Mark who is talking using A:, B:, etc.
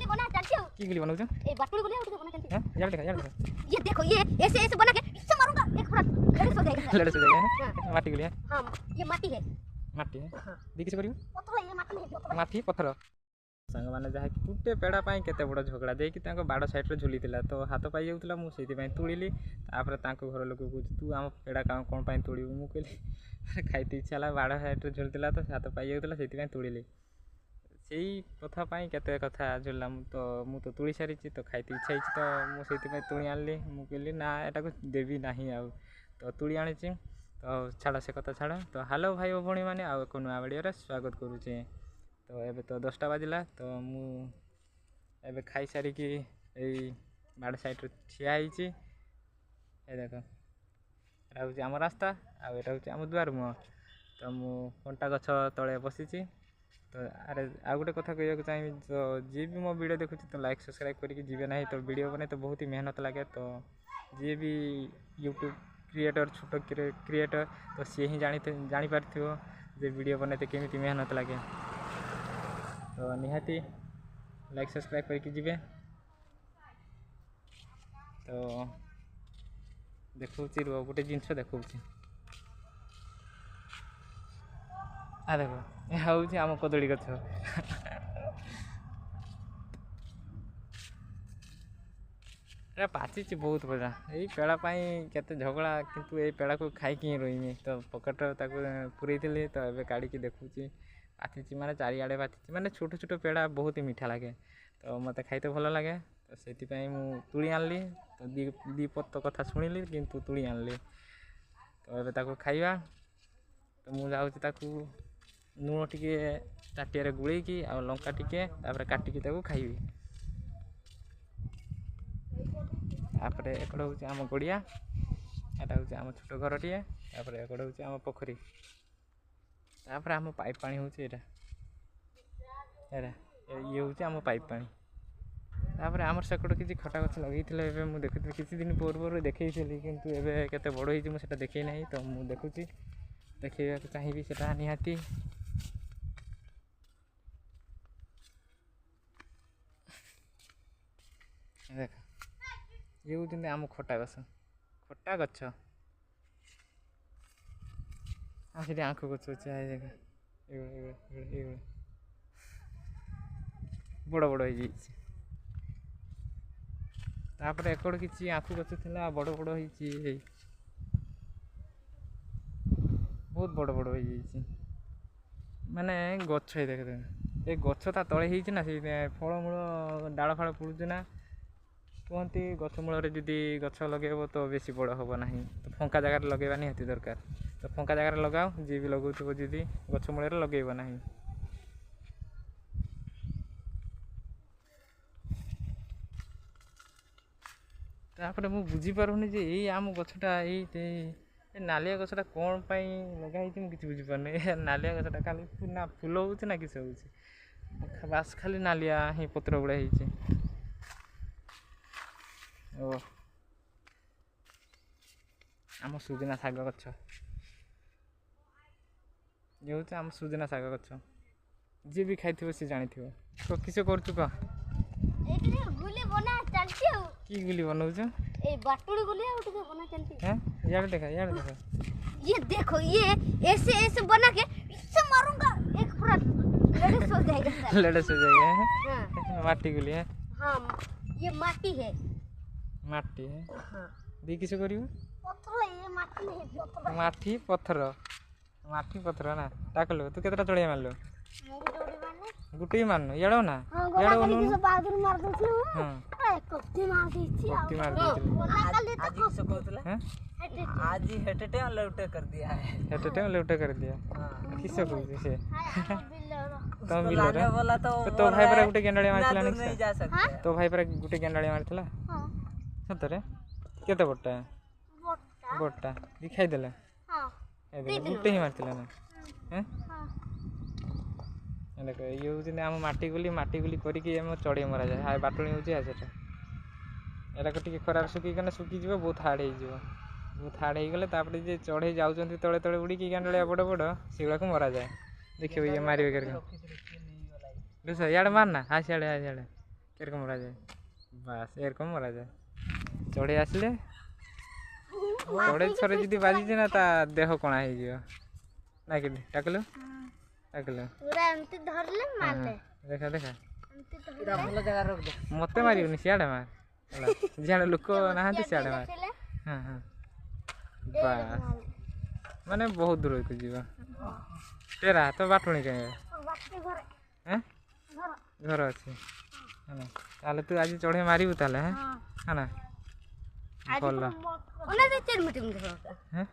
A: बना चलती हूं।
B: की गुली बनाऊ
A: ए बाटुड़ी गुली उठ के बना चलती
B: हैं यार देखा
A: ये देखो ये ऐसे बना के इससे मारूंगा एक पूरा लड़े सो जाएगा।
B: लड़े से जाएगा माटी गुली है।
A: हां ये माटी है।
B: माटी है देखि से करियो
A: पत्थर ये माटी है।
B: माटी पत्थर सांग माने जहा कि गुटे पेड़ा पाई केते बड़ झगड़ा देकी तांको बाड़ साइड रे झुली थिला तो हाथ पाई जाउतला मु सेति पाई तुळिली तापर तांको घर लोक को तू आम पेड़ा का कोन पाई तुळिबु मु कहली खाइते इच्छा ला बाड़ साइड रे झुलतिला तो हाथ पाई जाउतला सेति पाई तुळिली सेई कथा पाई केते कथा झुलला मु तो तुळी सारी तो खाइते इच्छा हिच तो मु सेति पाई तुळी आनली मु कहली ना एटा को देवी नाही आ तो तुळी आनिची तो छाड़ा से कथा छाड़ा तो हेलो भाई ओ भणी माने आ को नुआ वीडियो रे स्वागत करूचे। तो एबे तो 10टा बाजिला तो मु एबे खाई सारी कि एई बाड़ साइड रे ठिया हिची ए देखो एटा होची हम रास्ता आ एटा होची हम द्वार मु तो मु कंटा गछ तळे बसिची। तो अरे आ गोटे कथा कहया को चाहि तो जे भी मो वीडियो देखुची तो लाइक सब्सक्राइब करके जीवे नाही तो वीडियो बने तो बहुत ही मेहनत लागे तो जे भी यूट्यूब क्रिएटर छोट क्रिएटर तो सी ही जानी पारथिबो जे वीडियो बने तो केमिति मेहनत लागे तो निहाती लाइक सब्सक्राइब करके जीवे। तो देखौची रो गोटे जिनस देखौची आ देखो ए हौची आम कदली गछ ए पाची बहुत बजा यही पेड़ा पाई केते झगड़ा किंतु ए पेड़ा को खाई कि रहीमी तो पकेट ताको पुरई थिली तो एबे काढ़ी की देखौची पाची माने चारि आड़े पाची माने छोट छोट पेड़ा बहुत ही मीठा लागे तो मते खाइते भल लागे तो सेति पाई मु तुळी आनली तो दी पत्त कथा सुनिली किंतु तुळी आनली तो एबे ताको खाइबा तो मु जाउची ताको लूण टिके टाटिया रे गुळी की आ लंका टिके तापर काटी की ताको खाइबी। तापर एकड़ होची आम गड़िया एटा होची आम छोट घरटिए तापर एकड़ होची आम पोखरी तापर आम पाइप पानी होची एटा एरा ये होची आम पाइप पानी तापर आमर सेकड़ किछि खटा गछ लगैथिले एबे मु देखिथिले किछि दिन पूर्व देखैथिली किंतु एबे केते बड़ होईछि मु सेटा देखै नाही तो मु देखुची देखैबा को चाहिबी सेटा निहाती देख ये होती आम खटा गछ आखिर आँख गछ अच्छे बड़ बड़ तापर एकड़ किसी आँखु गछ था बड़ बड़ बहुत बड़ बड़ माने गछ देख देख ये गछ ता तले ना से फलमूल डाल फाड़ पड़ुचे ना कहती गछ मूल जदि गछ लगे तो बेसी बड़ हम ना तो फंका जगार लगेबा निहाती दरकार तो फंका जगार लगाओ जी भी लगाउथबो जदि गछ मूल लगेबा ना तापर मु बुझी पारुनी जे एई आम गछटा एई नालिया गछटा कौन पाई लगा हिची मु किछि बुझी पारने नालिया गछटा खाली ना फूल होउछ ना किछ होउछ बास खाली नालिया ही पत्र गुड़ा हिची ओ आम सुजना शाग गछ ये हूँ आम सुजना शाग गछ जी भी खाई सी जानी तो किस करूँ कह
A: गुली बना चलती हूं।
B: की गुली बनाऊ
A: ए बाटुड़ी गुली उठ के बना चलती
B: हैं यार देखा
A: ये देखो ये ऐसे बना के इससे मारूंगा एक पूरा लड़े सो जाएगा।
B: लड़े सो जाएगा हां माटी गुली है।
A: हां ये माटी है
B: हां दी किस करियो
A: पत्थर ये माटी नहीं
B: माटी पत्थर ना टाकलो तू केतरा चढ़िया मारलो
A: मु जोड़ी मारने
B: गुटी मारनो याडो ना
A: याडो नु बहादुर मार दथलु
B: हां
A: ए कत्ती मार दीची
C: आज किस कहतला
B: हैं
C: आज ही हेटेटे लौटे कर दिया है
B: लौटे कर दिया किस कहू से तो
C: लाने बोला
B: तो भाई पर गुटे गेंडाळी मारथिला
C: नहीं जा सकते
B: तो भाई पर गुटे गेंडाळी मारथिला
A: हां
B: सतरे केते बट्टा बट्टा दिखाई देला
A: हां
B: ए देखो गुटे ही मारथिला ना हैं
A: हां
B: देखो ये हूँ आम माटी गुली करके चढ़े मरा जाए हाय बाटुणी हूँ सेटा एटा टे खरार सुखी बहुत हार्ड हो गले जे चढ़े जाऊँ तले तले उड़ी गांडलिया बड़ बड़ से मरा जाए देखिए ये मारे कर इे मारना हाँ सियाड़े এরকম মরা যায় বাস এরকম মরা যায় চড়ে আসলে চড়ে ছড়ে যদি বাজিছে না তা দেহ কଣା ହେଇଯିବ নাকি টাকলো টাকলো
A: ପୁରା ଏମିତି ଧରିଲେ ମାରିଲେ
B: ଦେଖା ଦେଖା
A: ଏମିତି ଧରିଲେ
C: इधर ଭଲ ଜାଗା ରଖ ଦେ
B: ମତେ ମାରିବନି ସିଆଡ଼େ ମାର ହେଲା ଯିଆଡ଼େ ଲୋକ ନାହାନ୍ତି ସିଆଡ଼େ ମାର
A: ଦେଖିଲେ
B: ହଁ ହଁ ବାସ୍ ମାନେ ବହୁତ ଦୂରକୁ ଯିବ ତେରା ତ ବାଟୁଣି କାହିଁ
A: ବାକି ଘରେ
B: ହେଁ
A: ଘର
B: ଘର ଅଛି ହେଲା ତାହେଲେ ତୁ ଆଜି ଚଢ଼େଇ ମାରିବୁ ତାହେଲେ ହେଁ ହେଲା ଭଲ
A: ଅନେକ 4 ମିନିଟ୍
B: ହେଁ